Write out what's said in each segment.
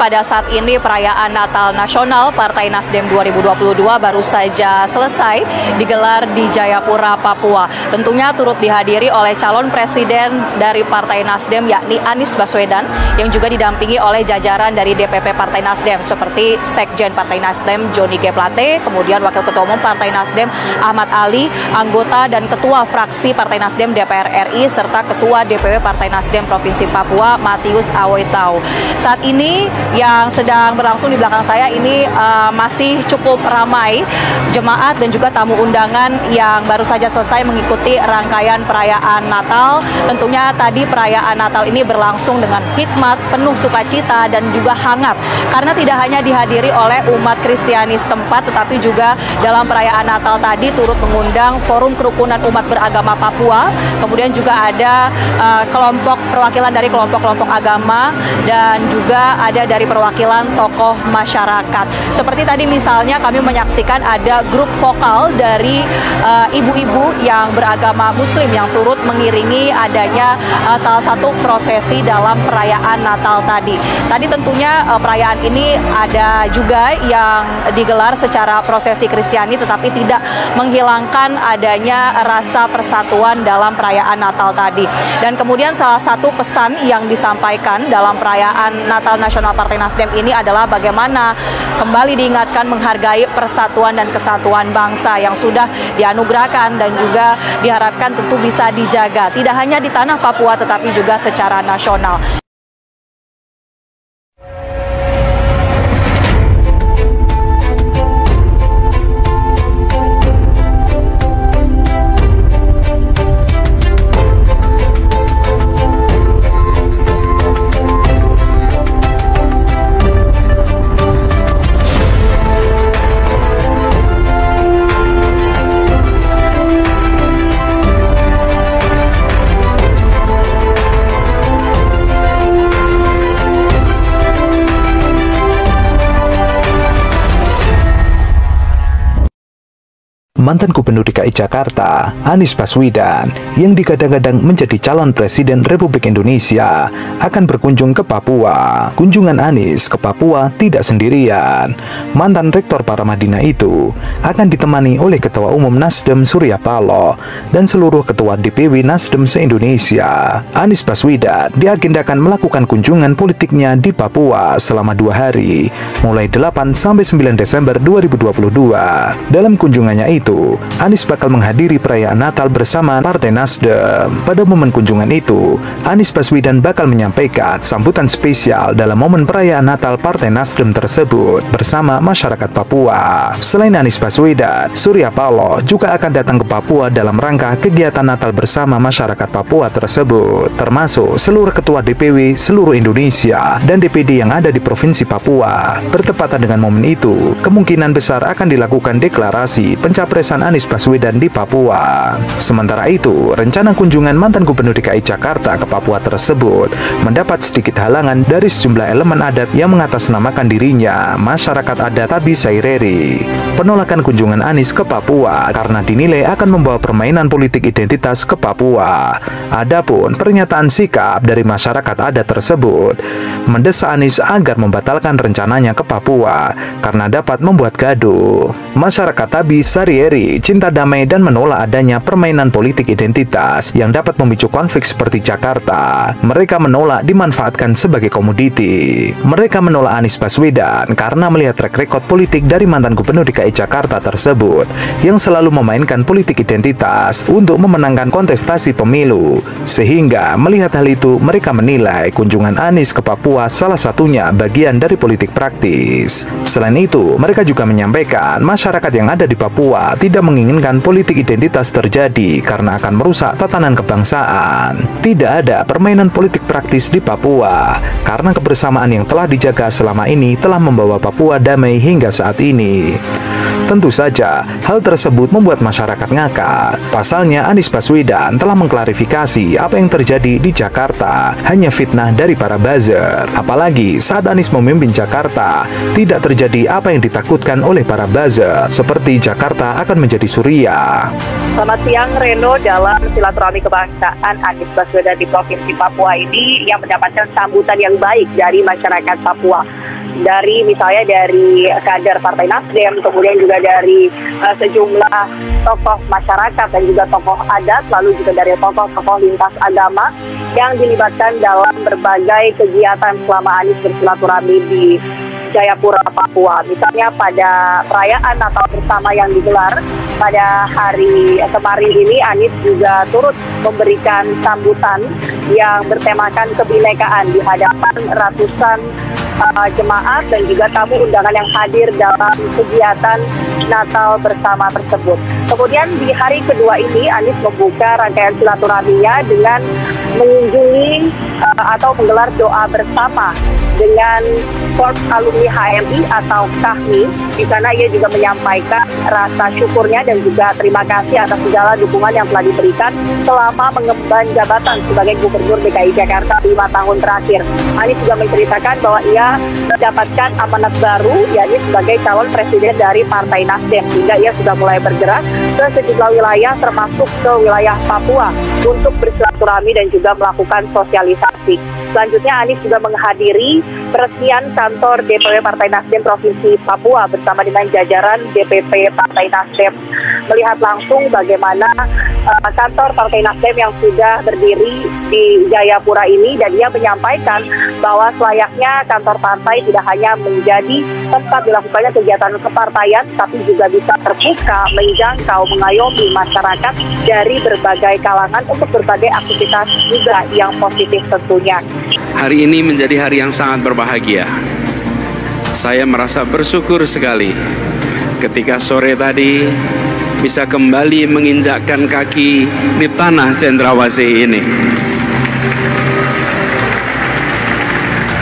pada saat ini perayaan Natal Nasional Partai Nasdem 2022 baru saja selesai digelar di Jayapura, Papua. Tentunya turut dihadiri oleh calon presiden dari Partai Nasdem yakni Anies Baswedan yang juga didampingi oleh jajaran dari DPP Partai Nasdem seperti Sekjen Partai Nasdem Joni G. Plate, kemudian Wakil Ketua Umum Partai Nasdem Ahmad Ali, anggota dan Ketua Fraksi Partai Nasdem DPR RI serta Ketua DPW Partai Nasdem Provinsi Papua Matius Awetau. Saat ini yang sedang berlangsung di belakang saya ini masih cukup ramai jemaat dan juga tamu undangan yang baru saja selesai mengikuti rangkaian perayaan Natal. Tentunya tadi perayaan Natal ini berlangsung dengan hikmat, penuh sukacita dan juga hangat karena tidak hanya dihadiri oleh umat Kristiani setempat tetapi juga dalam perayaan Natal tadi turut mengundang Forum Kerukunan Umat Beragama Papua, kemudian juga ada kelompok perwakilan dari kelompok-kelompok agama dan juga ada dari perwakilan tokoh masyarakat. Seperti tadi misalnya kami menyaksikan ada grup vokal dari ibu-ibu yang beragama Muslim yang turut mengiringi adanya salah satu prosesi dalam perayaan Natal tadi. Tadi tentunya perayaan ini ada juga yang digelar secara prosesi Kristiani tetapi tidak menghilangkan adanya rasa persatuan dalam perayaan Natal tadi. Dan kemudian salah satu pesan yang disampaikan dalam perayaan Natal Nasional Partai Nasdem ini adalah bagaimana kembali diingatkan menghargai persatuan dan kesatuan bangsa yang sudah dianugerahkan dan juga diharapkan tentu bisa dijaga tidak hanya di tanah Papua tetapi juga secara nasional. Mantan Gubernur DKI Jakarta, Anies Baswedan, yang digadang-gadang menjadi calon Presiden Republik Indonesia, akan berkunjung ke Papua. Kunjungan Anies ke Papua tidak sendirian. Mantan Rektor Paramadina itu akan ditemani oleh Ketua Umum Nasdem Surya Paloh dan seluruh Ketua DPW Nasdem se-Indonesia. Anies Baswedan diagendakan melakukan kunjungan politiknya di Papua selama 2 hari, mulai 8 sampai 9 Desember 2022. Dalam kunjungannya itu, Anies bakal menghadiri perayaan Natal bersama Partai Nasdem. Pada momen kunjungan itu, Anies Baswedan bakal menyampaikan sambutan spesial dalam momen perayaan Natal Partai Nasdem tersebut bersama masyarakat Papua. Selain Anies Baswedan, Surya Paloh juga akan datang ke Papua dalam rangka kegiatan Natal bersama masyarakat Papua tersebut, termasuk seluruh ketua DPW seluruh Indonesia dan DPD yang ada di Provinsi Papua. Bertepatan dengan momen itu, kemungkinan besar akan dilakukan deklarasi pencapresan Anies Baswedan di Papua. Sementara itu, rencana kunjungan mantan Gubernur DKI Jakarta ke Papua tersebut mendapat sedikit halangan dari sejumlah elemen adat yang mengatasnamakan dirinya masyarakat adat Tabi Saireri. Penolakan kunjungan Anies ke Papua karena dinilai akan membawa permainan politik identitas ke Papua. Adapun pernyataan sikap dari masyarakat adat tersebut mendesak Anies agar membatalkan rencananya ke Papua karena dapat membuat gaduh. Masyarakat Tabi Saireri cinta damai dan menolak adanya permainan politik identitas yang dapat memicu konflik seperti Jakarta. Mereka menolak dimanfaatkan sebagai komoditi. Mereka menolak Anies Baswedan karena melihat track record politik dari mantan Gubernur DKI Jakarta tersebut yang selalu memainkan politik identitas untuk memenangkan kontestasi pemilu. Sehingga melihat hal itu, mereka menilai kunjungan Anies ke Papua salah satunya bagian dari politik praktis. Selain itu, mereka juga menyampaikan masyarakat yang ada di Papua tidak menginginkan politik identitas terjadi karena akan merusak tatanan kebangsaan. Tidak ada permainan politik praktis di Papua karena kebersamaan yang telah dijaga selama ini telah membawa Papua damai hingga saat ini. Tentu saja, hal tersebut membuat masyarakat ngakak. Pasalnya, Anies Baswedan telah mengklarifikasi apa yang terjadi di Jakarta hanya fitnah dari para buzzer. Apalagi saat Anies memimpin Jakarta, tidak terjadi apa yang ditakutkan oleh para buzzer, seperti Jakarta akan menjadi Suriah. Selamat siang Reno, dalam silaturahmi kebangsaan Anies Baswedan di Provinsi Papua ini yang mendapatkan sambutan yang baik dari masyarakat Papua. dari misalnya dari kader Partai Nasdem, kemudian juga dari sejumlah tokoh masyarakat dan juga tokoh adat, lalu juga dari tokoh-tokoh lintas agama yang dilibatkan dalam berbagai kegiatan selama Anies bersilaturahmi di Jayapura, Papua. Misalnya pada perayaan Natal bersama yang digelar pada hari kemarin ini, Anies juga turut memberikan sambutan yang bertemakan kebinekaan di hadapan ratusan jemaat dan juga tamu undangan yang hadir dalam kegiatan Natal bersama tersebut. Kemudian di hari kedua ini, Anies membuka rangkaian silaturahminya dengan mengunjungi atau menggelar doa bersama dengan Korps Alumni HMI atau KAHMI. Di sana ia juga menyampaikan rasa syukurnya dan juga terima kasih atas segala dukungan yang telah diberikan selama mengemban jabatan sebagai Gubernur DKI Jakarta 5 tahun terakhir. Anies juga menceritakan bahwa ia mendapatkan amanat baru, yakni sebagai calon presiden dari Partai Nasdem, sehingga ia sudah mulai bergerak ke sejumlah wilayah termasuk ke wilayah Papua untuk bersilaturahmi dan juga melakukan sosialisasi. Selanjutnya Anies juga menghadiri peresmian kantor DPW Partai Nasdem Provinsi Papua bersama dengan jajaran DPP Partai Nasdem, melihat langsung bagaimana kantor Partai Nasdem yang sudah berdiri di Jayapura ini, dan ia menyampaikan bahwa selayaknya kantor partai tidak hanya menjadi tempat dilakukannya kegiatan kepartaian, tapi juga bisa terbuka, menjangkau, mengayomi masyarakat dari berbagai kalangan untuk berbagai aktivitas juga yang positif tentunya. Hari ini menjadi hari yang sangat berbahagia. Saya merasa bersyukur sekali ketika sore tadi bisa kembali menginjakkan kaki di tanah Cendrawasih ini.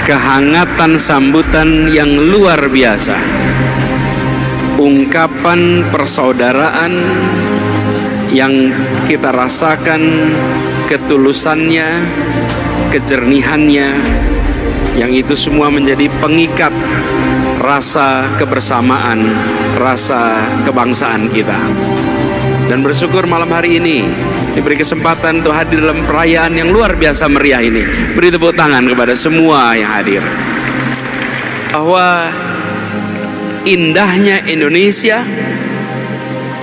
Kehangatan sambutan yang luar biasa, ungkapan persaudaraan yang kita rasakan, ketulusannya, kejernihannya, yang itu semua menjadi pengikat rasa kebersamaan, rasa kebangsaan kita. Dan bersyukur malam hari ini diberi kesempatan untuk hadir dalam perayaan yang luar biasa meriah ini. Beri tepuk tangan kepada semua yang hadir. Bahwa indahnya Indonesia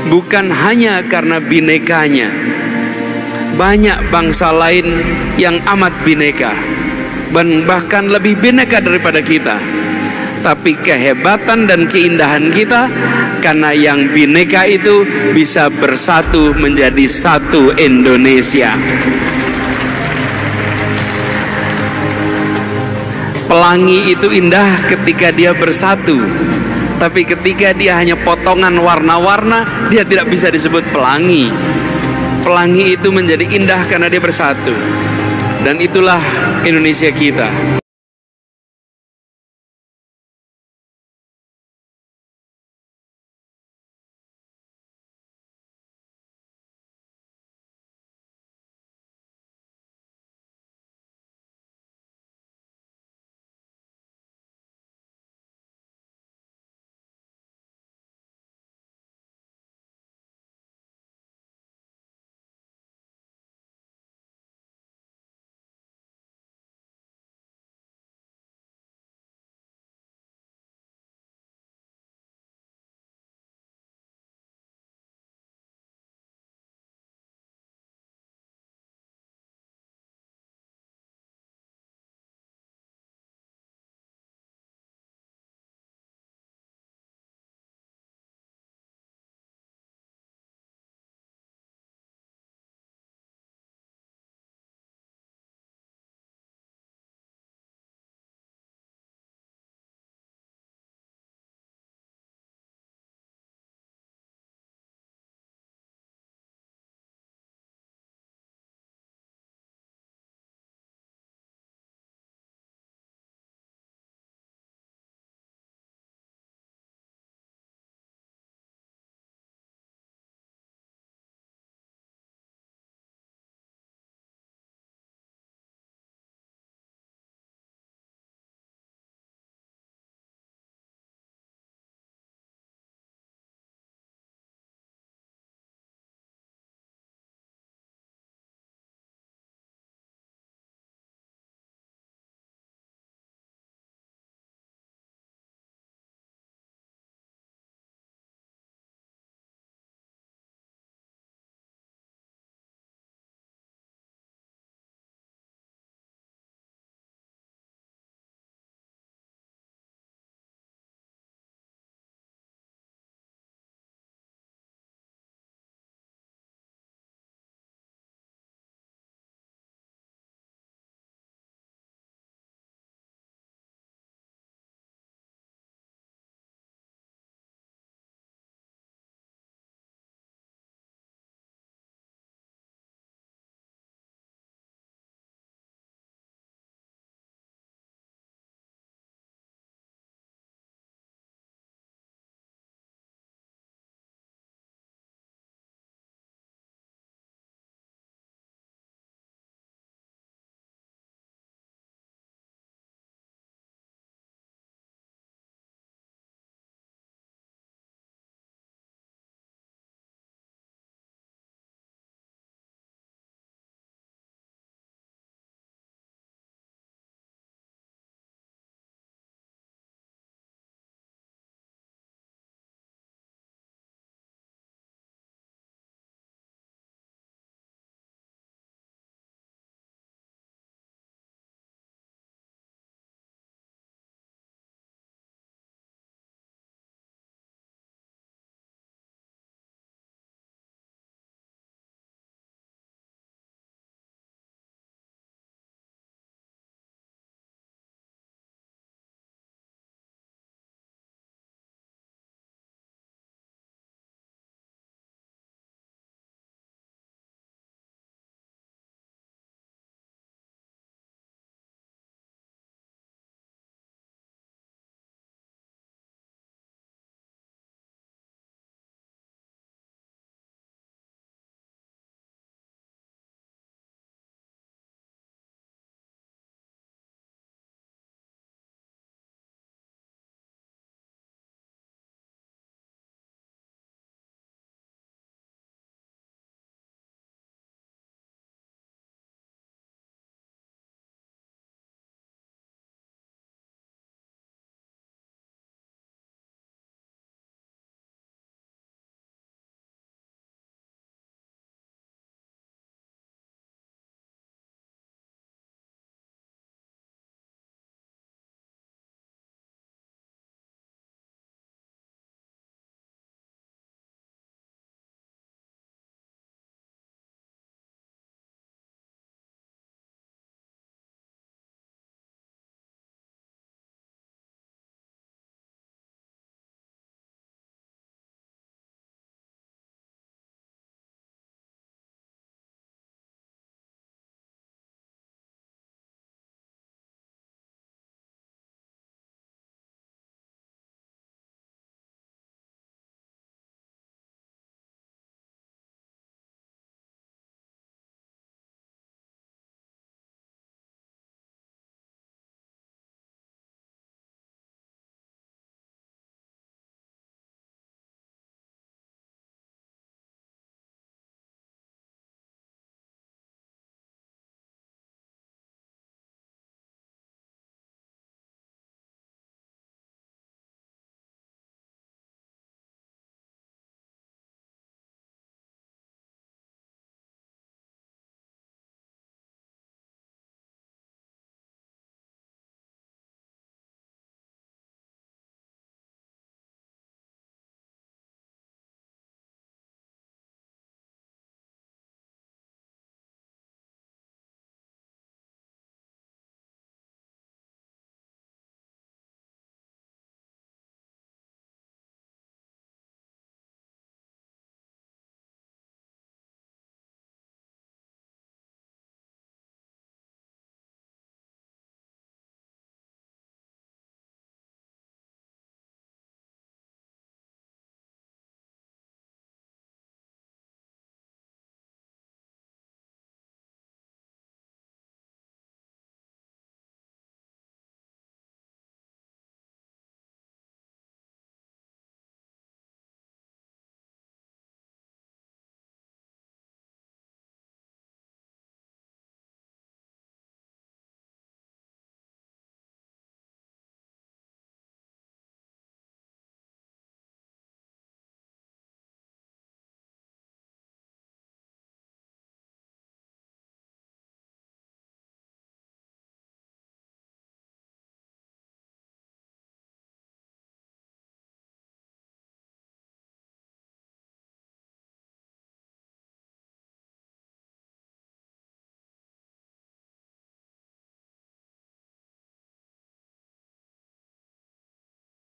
bukan hanya karena binekanya. Banyak bangsa lain yang amat bineka, bahkan lebih bineka daripada kita. Tapi kehebatan dan keindahan kita karena yang bineka itu bisa bersatu menjadi satu Indonesia. Pelangi itu indah ketika dia bersatu, tapi ketika dia hanya potongan warna-warna, dia tidak bisa disebut pelangi. Pelangi itu menjadi indah karena dia bersatu. Dan itulah Indonesia kita.